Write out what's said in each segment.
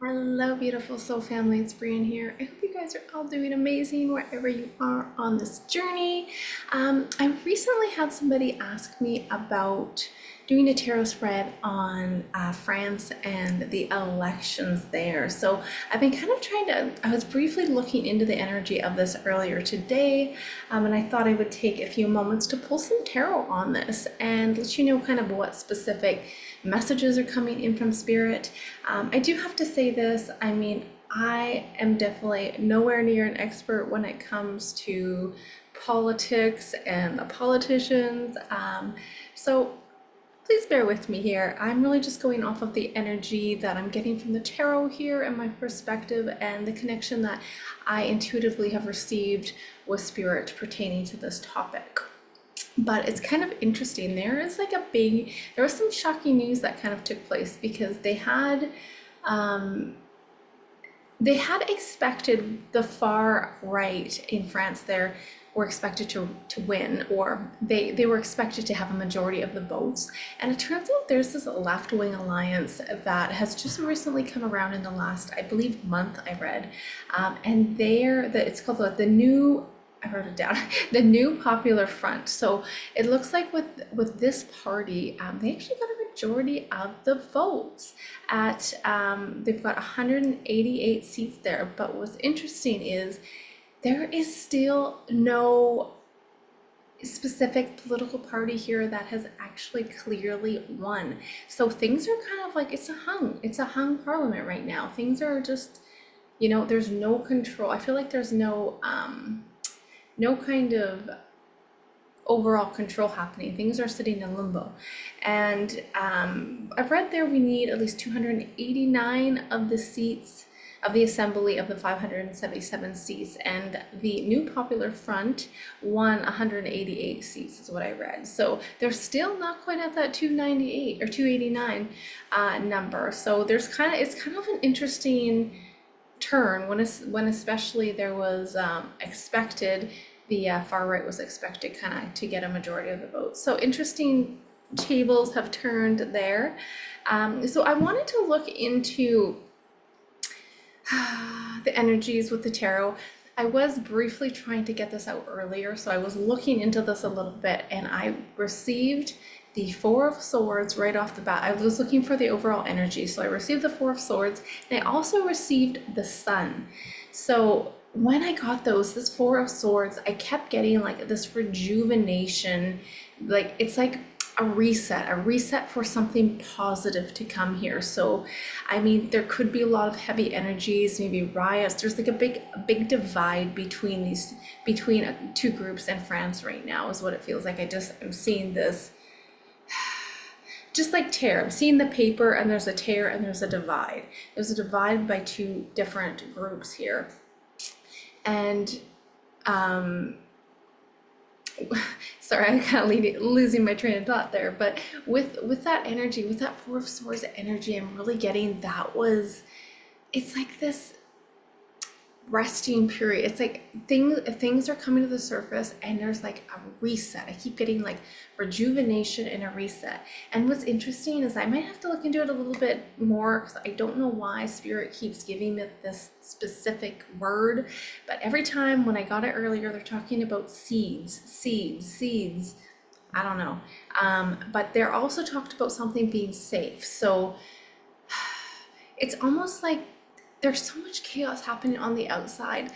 Hello, beautiful soul family. It's Breanne here. I hope you guys are all doing amazing wherever you are on this journey. I recently had somebody ask me about doing a tarot spread on France and the elections there. So I've been kind of I was briefly looking into the energy of this earlier today, and I thought I would take a few moments to pull some tarot on this and let you know kind of what specific messages are coming in from spirit. I do have to say this, I mean, I am definitely nowhere near an expert when it comes to politics and the politicians. So please bear with me here. I'm really just going off of the energy that I'm getting from the tarot here and my perspective and the connection that I intuitively have received with spirit pertaining to this topic. But it's kind of interesting. There was some shocking news that kind of took place because they had expected the far right in France there were expected to win, or they were expected to have a majority of the votes. And it turns out there's this left-wing alliance that has just recently come around in the last, I believe, month I read. And it's called the new, I wrote it down, the New Popular Front. So it looks like with this party, they actually got a majority of the votes at, they've got 188 seats there. But what's interesting is there is still no specific political party here that has actually clearly won. So things are kind of like it's a hung parliament right now. Things are just, there's no control. I feel like there's no kind of overall control happening. Things are sitting in limbo. And I've read there we need at least 289 of the seats of the assembly of the 577 seats, and the New Popular Front won 188 seats is what I read. So they're still not quite at that 298 or 289 number. So it's kind of an interesting turn when especially there was expected, the far right was expected kind of to get a majority of the votes. So interesting tables have turned there. So I wanted to look into the energies with the tarot. I was briefly trying to get this out earlier, so I was looking into this a little bit, and I received the Four of Swords right off the bat. I was looking for the overall energy, so I received the Four of Swords, and I also received the Sun. So when I got this Four of Swords, I kept getting like this rejuvenation, like it's like a reset for something positive to come here. So, I mean, there could be a lot of heavy energies, maybe riots. There's like a big divide between two groups in France right now is what it feels like. I'm seeing this just like tear. I'm seeing the paper and there's a tear and there's a divide. There's a divide by two different groups here. And sorry, I'm kind of losing my train of thought there, but with that energy, with that Four of Swords energy, I'm really getting it's like this resting period. It's like things are coming to the surface and there's like a reset. I keep getting like rejuvenation and a reset. And what's interesting is I might have to look into it a little bit more because I don't know why spirit keeps giving me this specific word, but every time when I got it earlier, they're talking about seeds. I don't know. But they're also talked about something being safe. So it's almost like there's so much chaos happening on the outside,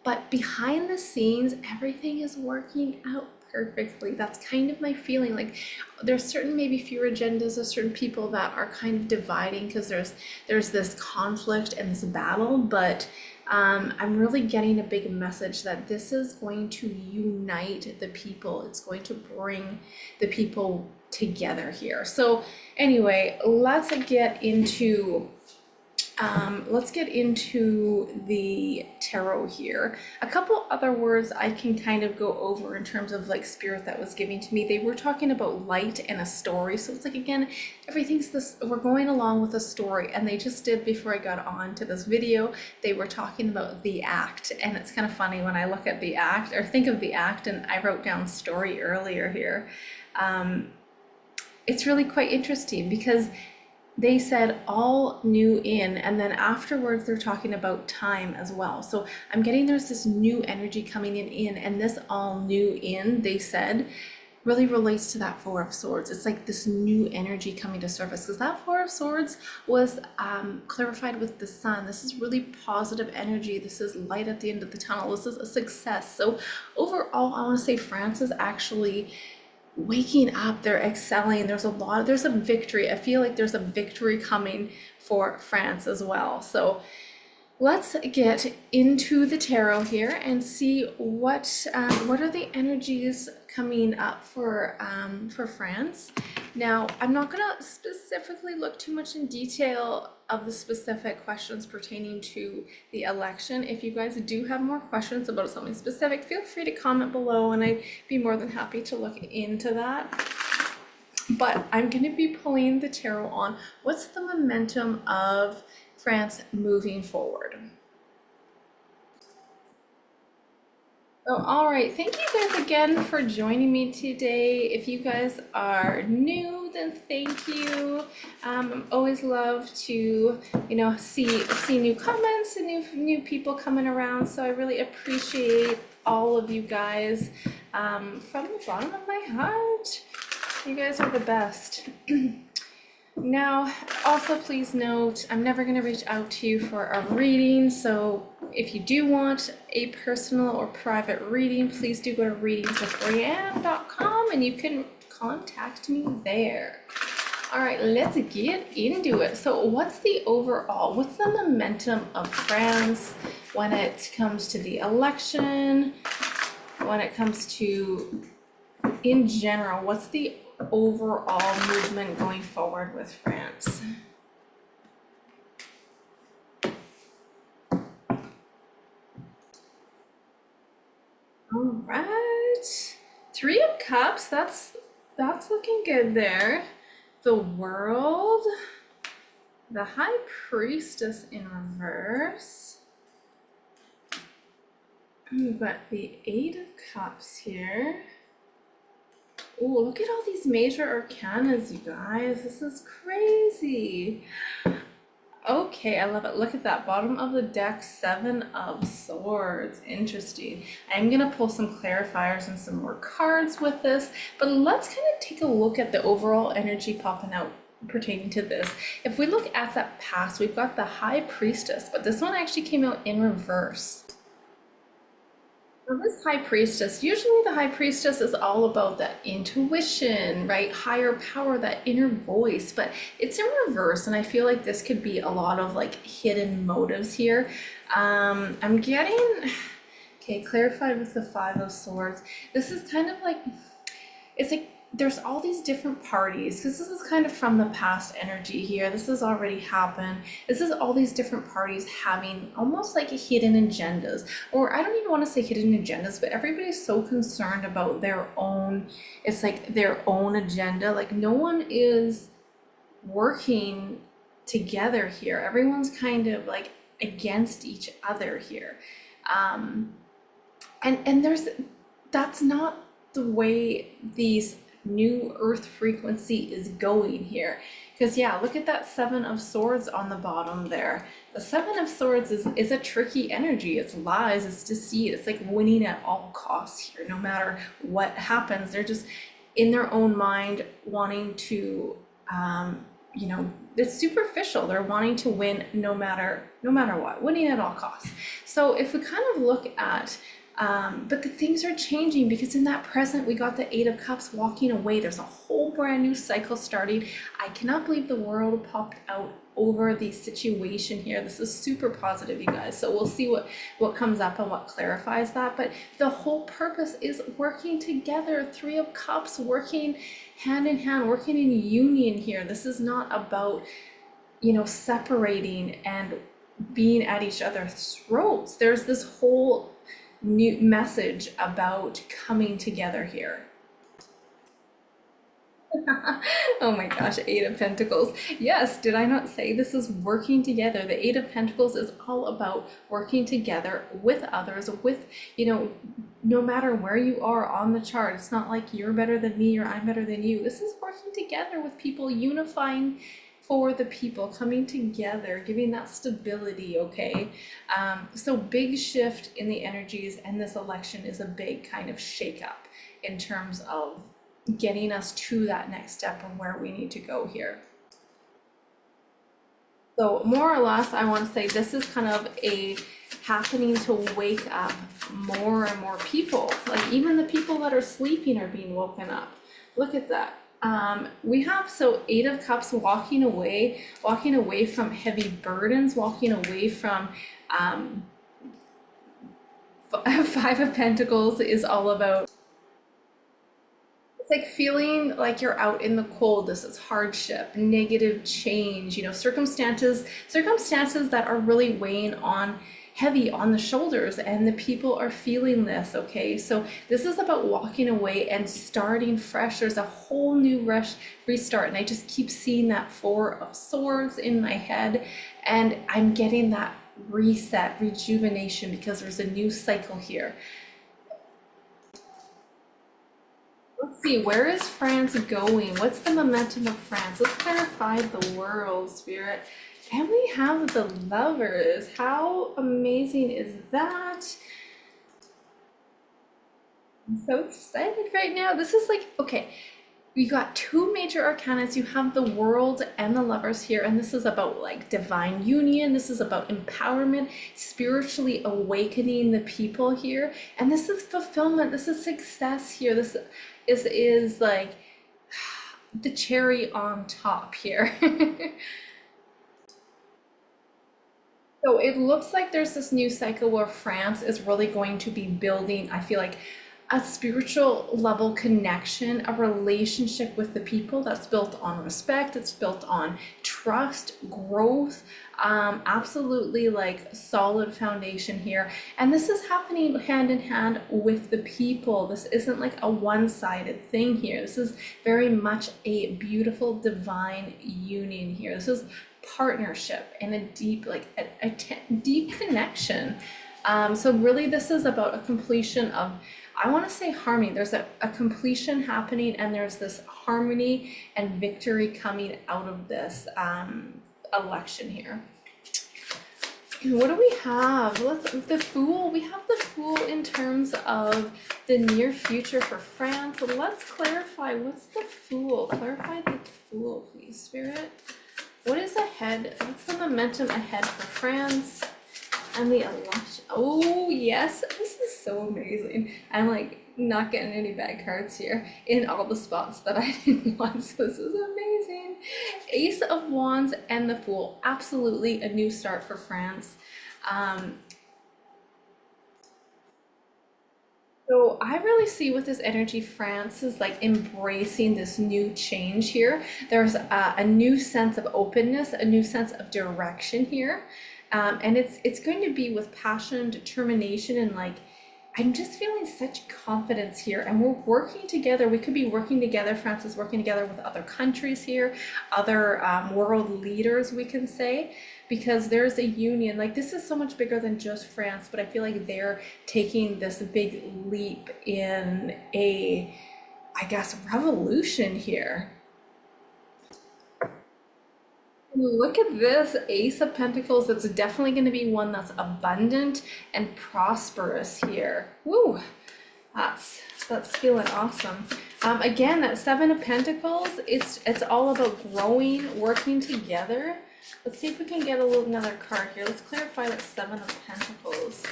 but behind the scenes, everything is working out perfectly. That's kind of my feeling. Like there's certain maybe fewer agendas, there's certain people that are kind of dividing because there's this conflict and this battle, but I'm really getting a big message that this is going to unite the people. It's going to bring the people together here. So anyway, let's get into the tarot here. A couple other words I can kind of go over in terms of like spirit that was giving to me. They were talking about light and a story. So it's like, again, we're going along with a story. And they just did, before I got on to this video, they were talking about the act. And it's kind of funny when I look at the act or think of the act, and I wrote down story earlier here. It's really quite interesting because they said all new in, and then afterwards they're talking about time as well. So I'm getting there's this new energy coming in, and this all new in, they said, really relates to that Four of Swords. It's like this new energy coming to surface, because that Four of Swords was clarified with the Sun. This is really positive energy. This is light at the end of the tunnel. This is a success. So overall, I want to say France is actually waking up, they're excelling. There's a victory. I feel like there's a victory coming for France as well. So let's get into the tarot here and see what are the energies coming up for France. Now, I'm not going to specifically look too much in detail of the specific questions pertaining to the election. If you guys do have more questions about something specific, feel free to comment below, and I'd be more than happy to look into that. But I'm going to be pulling the tarot on what's the momentum of France moving forward. So, all right, thank you guys again for joining me today. If you guys are new, then thank you. Always love to, see new comments and new people coming around. So I really appreciate all of you guys from the bottom of my heart. You guys are the best. Now, also please note, I'm never going to reach out to you for a reading, so if you do want a personal or private reading, please do go to readingswithbreanne.com and you can contact me there. All right, let's get into it. So what's the momentum of France when it comes to the election, when it comes to, in general, what's the overall movement going forward with France? All right, Three of Cups, that's looking good there. The World, the High Priestess in reverse. We've got the Eight of Cups here. Oh, look at all these major arcanas, you guys. This is crazy. Okay, I love it. Look at that bottom of the deck, Seven of Swords. Interesting. I'm gonna pull some clarifiers and some more cards with this, but let's kind of take a look at the overall energy popping out pertaining to this. If we look at that past, we've got the High Priestess, but this one actually came out in reverse. Now this High Priestess, usually the High Priestess is all about that intuition, right? Higher power, that inner voice, but it's in reverse, and I feel like this could be a lot of like hidden motives here. I'm getting, okay, clarified with the Five of Swords. This is kind of like, it's like there's all these different parties, because this is kind of from the past energy here. This has already happened. This is all these different parties having almost like hidden agendas, or I don't even want to say hidden agendas, but everybody's so concerned about their own, it's like their own agenda. Like no one is working together here. Everyone's kind of like against each other here. And that's not the way these new earth frequency is going here, because yeah, look at that Seven of Swords on the bottom there. The Seven of Swords is a tricky energy. It's lies, it's deceit, it's like winning at all costs here. No matter what happens, they're just in their own mind wanting to it's superficial. They're wanting to win no matter what, winning at all costs. So if we kind of look at but the things are changing, because in that present we got the Eight of Cups walking away. There's a whole brand new cycle starting. I cannot believe the World popped out over the situation here. This is super positive, you guys. So we'll see what comes up and what clarifies that. But the whole purpose is working together. Three of Cups, working hand in hand, working in union here. This is not about, separating and being at each other's throats. There's this whole new message about coming together here. Oh my gosh, Eight of Pentacles. Yes, did I not say this is working together? The Eight of Pentacles is all about working together with others, with, no matter where you are on the chart. It's not like you're better than me or I'm better than you. This is working together with people, unifying for the people coming together, giving that stability, okay? So big shift in the energies, and this election is a big kind of shakeup in terms of getting us to that next step and where we need to go here. So more or less, I want to say this is kind of a happening to wake up more and more people. Like even the people that are sleeping are being woken up. Look at that. We have so Eight of Cups walking away from heavy burdens, walking away from Five of Pentacles is all about, it's like feeling like you're out in the cold. This is hardship, negative change, you know, circumstances that are really weighing on heavy on the shoulders, and the people are feeling this, okay? So this is about walking away and starting fresh. There's a whole new restart, and I just keep seeing that Four of Swords in my head, and I'm getting that reset, rejuvenation, because there's a new cycle here. Let's see, where is France going? What's the momentum of France? Let's clarify the world, Spirit. And we have the Lovers. How amazing is that? I'm so excited right now. This is like, okay, we got two major arcanas. You have the World and the Lovers here, and this is about like divine union. This is about empowerment, spiritually awakening the people here. And this is fulfillment. This is success here. This is like the cherry on top here. So it looks like there's this new cycle where France is really going to be building, I feel like, a spiritual level connection, a relationship with the people that's built on respect, it's built on trust, growth, absolutely like solid foundation here. And this is happening hand in hand with the people. This isn't like a one-sided thing here. This is very much a beautiful divine union here. This is partnership and a deep, like a deep connection. So really this is about a completion of, I want to say harmony. There's a completion happening, and there's this harmony and victory coming out of this election here. And what do we have? The Fool. We have the Fool in terms of the near future for France. So let's clarify, what's the Fool? Clarify the Fool, please, Spirit. What is ahead? What's the momentum ahead for France and the election? Oh, yes. This is so amazing. I'm like not getting any bad cards here in all the spots that I didn't want. So this is amazing. Ace of Wands and the Fool. Absolutely a new start for France. So I really see with this energy, France is like embracing this new change here. There's a new sense of openness, a new sense of direction here. And it's going to be with passion, determination, and like, I'm just feeling such confidence here, and we're working together. We could be working together. France is working together with other countries here, other world leaders, we can say, because there's a union. Like this is so much bigger than just France, but I feel like they're taking this big leap in a, I guess, revolution here. Look at this Ace of Pentacles. It's definitely going to be one that's abundant and prosperous here. Woo! That's feeling awesome. Again, that Seven of Pentacles, it's all about growing, working together. Let's see if we can get another card here. Let's clarify that Seven of Pentacles.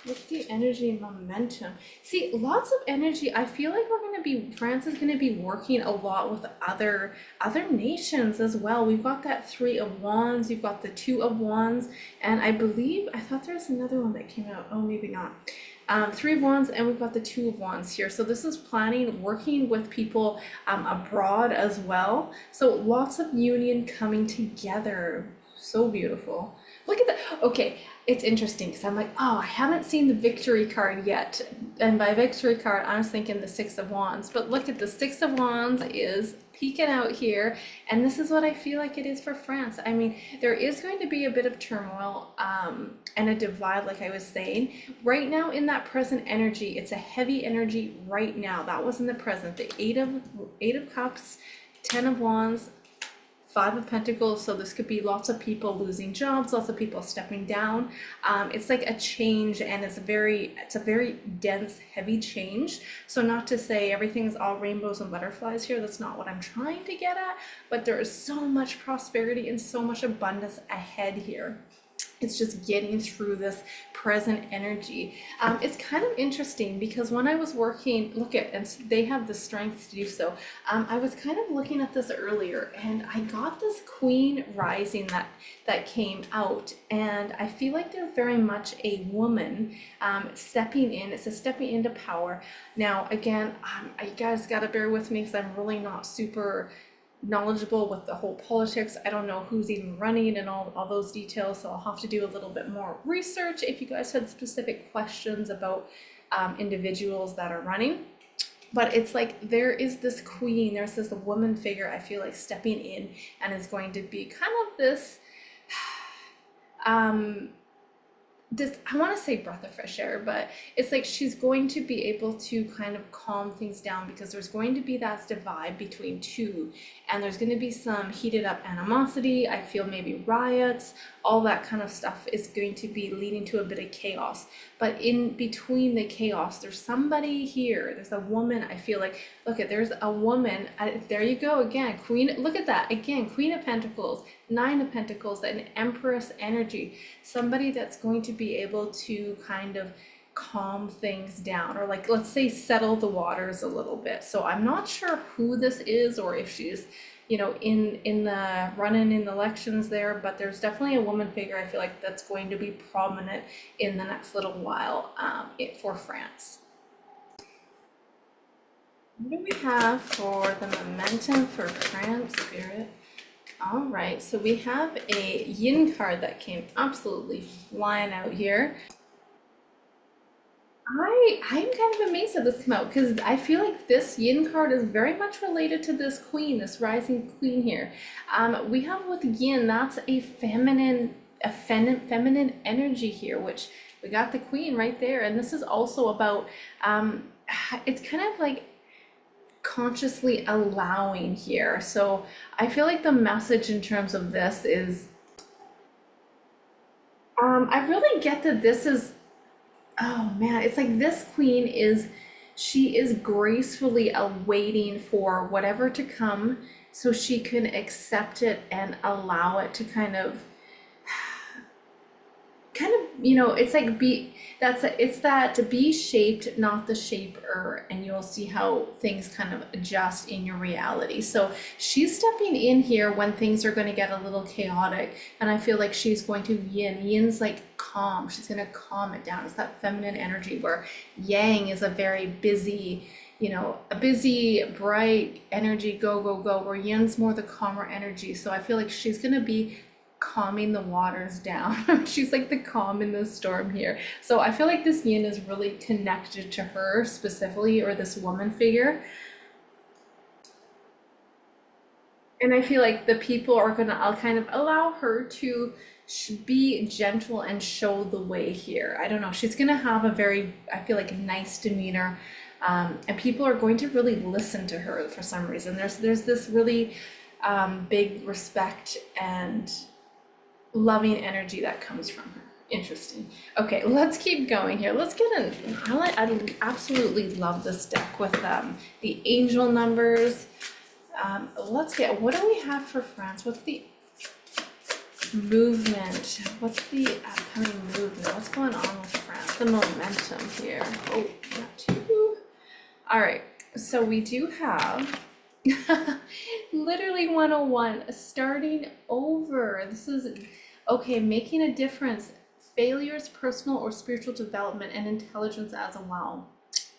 What's the energy and momentum? See, lots of energy. I feel like France is gonna be working a lot with other nations as well. We've got that Three of Wands, you've got the Two of Wands, and I thought there was another one that came out. Oh, maybe not. Three of Wands, and we've got the Two of Wands here. So this is planning, working with people abroad as well. So lots of union coming together. So beautiful. Look at that. Okay, it's interesting because I'm like, oh, I haven't seen the victory card yet. And by victory card, I was thinking the Six of Wands. But look at the Six of Wands is peeking out here. And this is what I feel like it is for France. I mean, there is going to be a bit of turmoil and a divide, like I was saying. Right now in that present energy, it's a heavy energy right now. That was in the present. The Eight of Cups, Ten of Wands, Five of Pentacles, so this could be lots of people losing jobs, lots of people stepping down. It's like a change, and it's a very dense, heavy change. So not to say everything's all rainbows and butterflies here, that's not what I'm trying to get at, but there is so much prosperity and so much abundance ahead here. It's just getting through this present energy. It's kind of interesting because when I was working, look at, and they have the strength to do so. I was kind of looking at this earlier, and I got this Queen rising that came out, and I feel like they're very much a woman stepping in. It says stepping into power. Now, again, you guys got to bear with me because I'm really not super knowledgeable with the whole politics. I don't know who's even running and all those details, so I'll have to do a little bit more research if you guys had specific questions about individuals that are running. But it's like there is this queen, there's this woman figure, I feel like, stepping in, and is going to be kind of this I want to say breath of fresh air, but it's like she's going to be able to kind of calm things down, because there's going to be that divide between two, and there's going to be some heated up animosity. I feel maybe riots, all that kind of stuff is going to be leading to a bit of chaos. But in between the chaos, there's somebody here. There's a woman. I feel like, look at, there's a woman. There you go again. Queen, look at that again. Queen of Pentacles, Nine of Pentacles, an Empress energy. Somebody that's going to be able to kind of calm things down, or like, let's say, settle the waters a little bit. So I'm not sure who this is, or if she's, you know, in the running in the elections there, but there's definitely a woman figure, I feel like, that's going to be prominent in the next little while for France. What do we have for the momentum for France, Spirit? All right, so we have a yin card that came absolutely flying out here. I'm kind of amazed that this came out, because I feel like this yin card is very much related to this queen, this rising queen here. We have with yin, that's a feminine energy here, which we got the queen right there. And this is also about, it's kind of like consciously allowing here. So I feel like the message in terms of this is, I really get that this is, oh man, it's like this queen is, she is gracefully awaiting for whatever to come so she can accept it and allow it to kind of, you know, it's like it's that to be shaped, not the shaper, and you'll see how things kind of adjust in your reality. So she's stepping in here when things are going to get a little chaotic, and I feel like she's going to yin's like calm. She's going to calm it down. It's that feminine energy, where yang is a very busy, you know, a busy, bright energy, go, go, go, where yin's more the calmer energy. So I feel like she's going to be calming the waters down. She's like the calm in the storm here. So I feel like this yin is really connected to her specifically, or this woman figure. And I feel like the people are gonna, I'll kind of allow her to be gentle and show the way here. I don't know. She's gonna have a very, I feel like, nice demeanor. And people are going to really listen to her for some reason. There's this really big respect and loving energy that comes from her. Interesting. Okay, let's keep going here. Let's get in. I absolutely love this deck with the angel numbers. Let's get, what do we have for France? What's the movement? What's the upcoming movement? What's going on with France? The momentum here. Oh, not two. All right, so we do have literally 101, starting over. This is, okay, making a difference, failures, personal or spiritual development, and intelligence as well.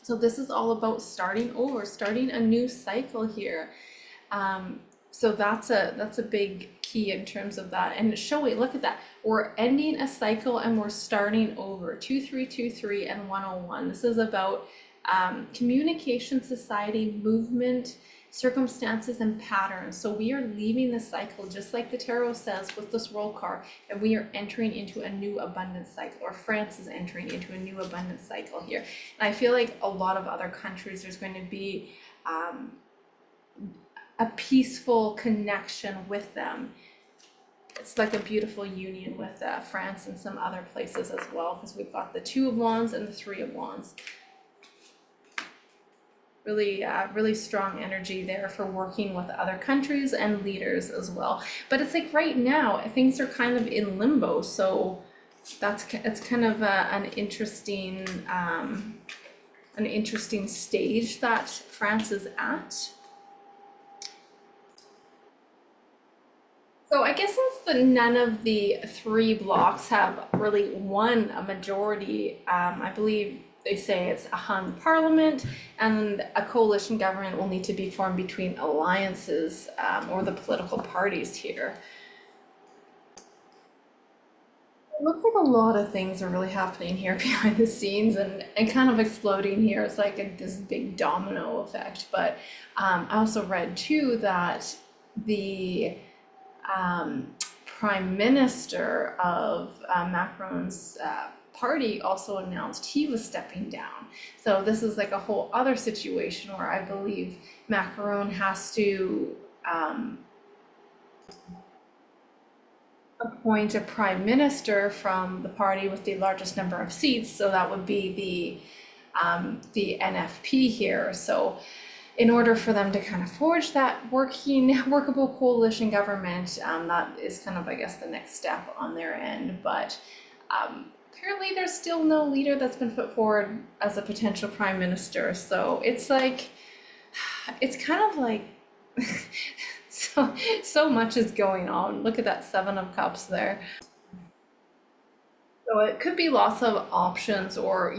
So this is all about starting over, starting a new cycle here. So that's a big key in terms of that. And showing, look at that, we're ending a cycle and we're starting over. 2323 and 101. This is about communication, society, movement, circumstances, and patterns. So we are leaving the cycle, just like the tarot says with this world card, and we are entering into a new abundance cycle, or France is entering into a new abundance cycle here. And I feel like a lot of other countries, there's going to be a peaceful connection with them. It's like a beautiful union with France and some other places as well, because we've got the Two of Wands and the Three of Wands. Really, really strong energy there for working with other countries and leaders as well. But it's like right now things are kind of in limbo, so it's kind of an interesting stage that France is at. So I guess since none of the three blocks have really won a majority, I believe they say it's a hung parliament, and a coalition government will need to be formed between alliances, or the political parties here. It looks like a lot of things are really happening here behind the scenes, and kind of exploding here. It's like this big domino effect. But I also read too that the Prime Minister of Macron's party also announced he was stepping down. So this is like a whole other situation where I believe Macron has to appoint a prime minister from the party with the largest number of seats. So that would be the NFP here. So in order for them to kind of forge that workable coalition government, that is kind of, I guess, the next step on their end. But apparently there's still no leader that's been put forward as a potential prime minister. So it's like, it's kind of like, so much is going on. Look at that Seven of Cups there. So it could be lots of options, or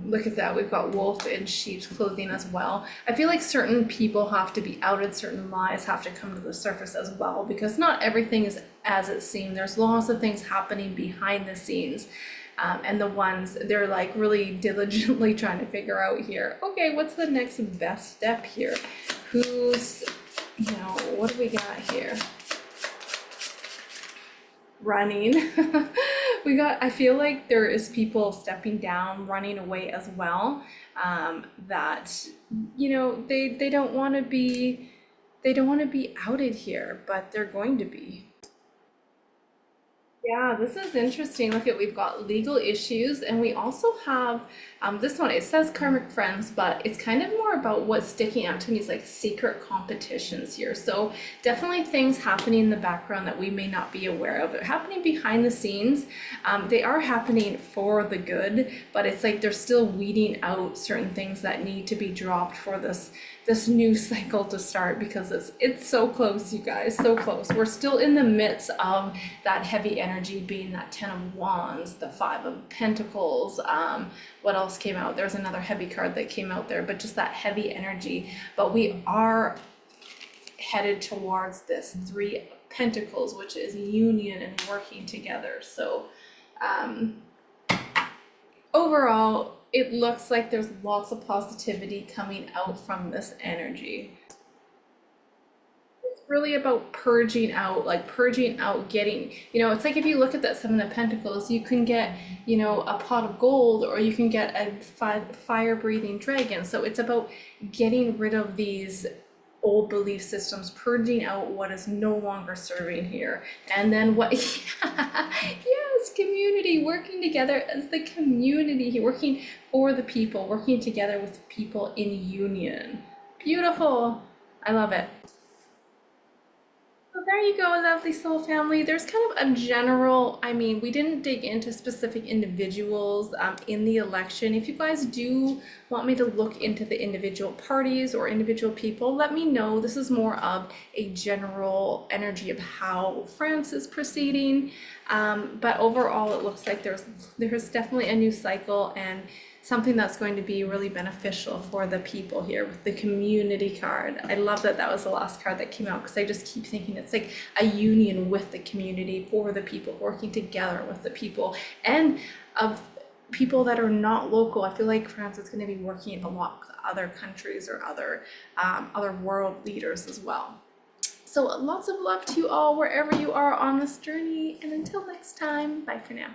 look at that, we've got wolf in sheep's clothing as well. I feel like certain people have to be outed, certain lies have to come to the surface as well, because not everything is as it seems. There's lots of things happening behind the scenes, and the ones they're like really diligently trying to figure out here, okay, what's the next best step here? Who's, what do we got here? Running. I feel like there is people stepping down, running away as well, that they don't want to be outed here, but they're going to be. Yeah, this is interesting. Look at, we've got legal issues, and we also have this one. It says karmic friends, but it's kind of more about what's sticking out to me is like secret competitions here. So definitely things happening in the background that we may not be aware of. They're happening behind the scenes. They are happening for the good, but it's like they're still weeding out certain things that need to be dropped for this new cycle to start, because it's so close, you guys, so close. We're still in the midst of that heavy energy, being that Ten of Wands, the Five of Pentacles. What else came out? There's another heavy card that came out there, but just that heavy energy. But we are headed towards this Three of Pentacles, which is union and working together. So overall, it looks like there's lots of positivity coming out from this energy. It's really about purging out, getting, it's like if you look at that Seven of Pentacles, you can get, a pot of gold, or you can get a fire-breathing dragon. So it's about getting rid of these old belief systems, purging out what is no longer serving here. And then what, yes, community, working together as the community, working for the people, working together with people in union. Beautiful. I love it. So there you go, lovely soul family. There's kind of a general, we didn't dig into specific individuals in the election. If you guys do want me to look into the individual parties or individual people, let me know. This is more of a general energy of how France is proceeding. But overall, it looks like there's definitely a new cycle, and something that's going to be really beneficial for the people here with the community card. I love that that was the last card that came out, because I just keep thinking it's like a union with the community, for the people, working together with the people, and of people that are not local. I feel like France is going to be working a lot with other countries or other world leaders as well. So lots of love to you all wherever you are on this journey, and until next time, bye for now.